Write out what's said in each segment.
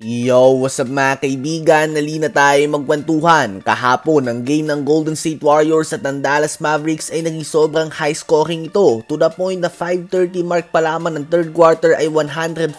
Yo, what's up mga kaibigan? Nalina tayo magkwentuhan. Kahapon, ang game ng Golden State Warriors at ng Dallas Mavericks ay naging sobrang high scoring ito to the point na 5:30 mark pa lamang ng third quarter ay 104-90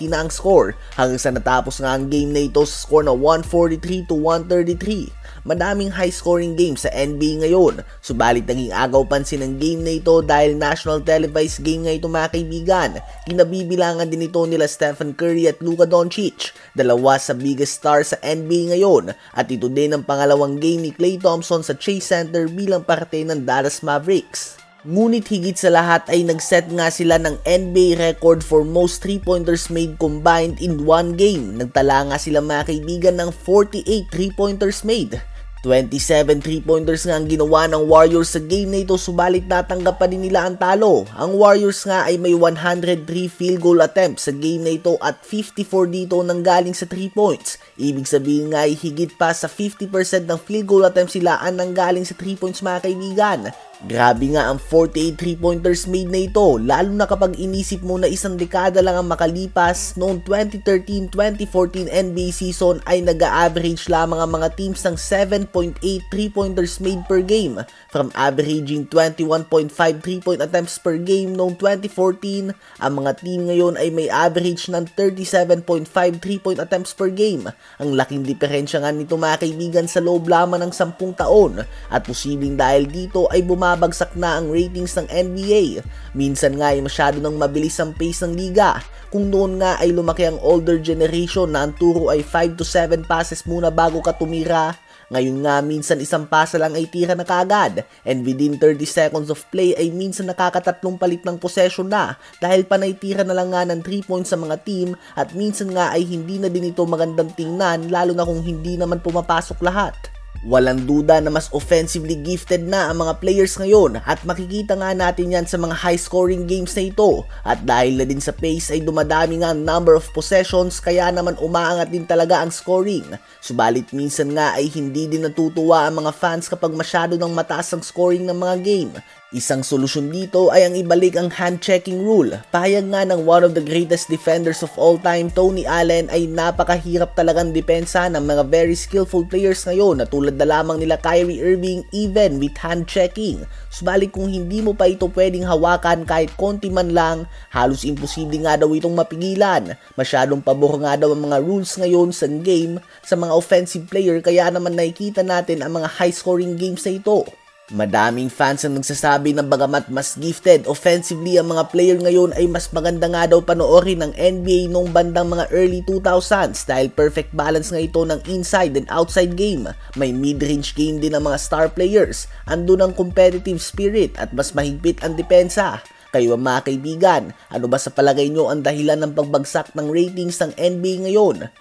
na ang score hanggang sa natapos nga ang game na ito sa score na 143-133. Madaming high-scoring games sa NBA ngayon, subalit naging agaw pansin ang game na ito dahil national televised game nga ito mga kaibigan. Kinabibilangan din ito nila Stephen Curry at Luka Doncic, dalawa sa biggest stars sa NBA ngayon, at ito din ang pangalawang game ni Klay Thompson sa Chase Center bilang parte ng Dallas Mavericks. Ngunit higit sa lahat ay nag-set nga sila ng NBA record for most 3-pointers made combined in one game. Nagtala nga sila mga kaibigan ng 48 3-pointers made. 27 3-pointers nga ang ginawa ng Warriors sa game na ito, subalit natanggap pa din nila ang talo. Ang Warriors nga ay may 103 field goal attempts sa game na ito at 54 dito nanggaling sa 3 points. Ibig sabihin nga ay higit pa sa 50% ng field goal attempts sila ang nanggaling sa 3 points mga kaibigan. Grabe nga ang 48 3-pointers made na ito, lalo na kapag inisip mo na isang dekada lang ang makalipas. Noong 2013-2014 NBA season ay nag-a-average lamang ang mga teams ng 7.8 3-pointers made per game, from averaging 21.5 3-point attempts per game noong 2014. Ang mga team ngayon ay may average ng 37.5 3-point attempts per game. Ang laking diferensya nga nito mga kaibigan sa loob lamang ng 10 taon, at posibleng dahil dito ay bumabagsak na ang ratings ng NBA. Minsan nga ay masyado nang mabilis ang pace ng liga. Kung noon nga ay lumaki ang older generation na ang turo ay 5 to 7 passes muna bago ka tumira, ngayon nga minsan isang pasa lang ay tira na kaagad, and within 30 seconds of play ay minsan nakakatatlong palit ng possession na dahil panay tira na lang nga ng 3 points sa mga team, at minsan nga ay hindi na din ito magandang tingnan lalo na kung hindi naman pumapasok lahat. Walang duda na mas offensively gifted na ang mga players ngayon, at makikita nga natin yan sa mga high-scoring games na ito. At dahil na din sa pace ay dumadami nga ang number of possessions, kaya naman umaangat din talaga ang scoring. Subalit minsan nga ay hindi din natutuwa ang mga fans kapag masyado ng mataas ang scoring ng mga game. Isang solusyon dito ay ang ibalik ang hand-checking rule. Pahayag nga ng one of the greatest defenders of all time, Tony Allen, ay napakahirap talagang depensa ng mga very skillful players ngayon na tulad na lamang nila Kyrie Irving even with hand-checking. Subalit kung hindi mo pa ito pwedeng hawakan kahit konti man lang, halos imposible nga daw itong mapigilan. Masyadong pabor nga daw ang mga rules ngayon sa game sa mga offensive player, kaya naman nakikita natin ang mga high-scoring games na ito. Madaming fans ang nagsasabi na bagamat mas gifted offensively ang mga player ngayon ay mas maganda nga daw panoorin ng NBA nung bandang mga early 2000s dahil perfect balance nga ito ng inside and outside game. May mid-range game din ang mga star players, andun ang competitive spirit at mas mahigpit ang depensa. Kayo mga kaibigan, ano ba sa palagay nyo ang dahilan ng pagbagsak ng ratings ng NBA ngayon?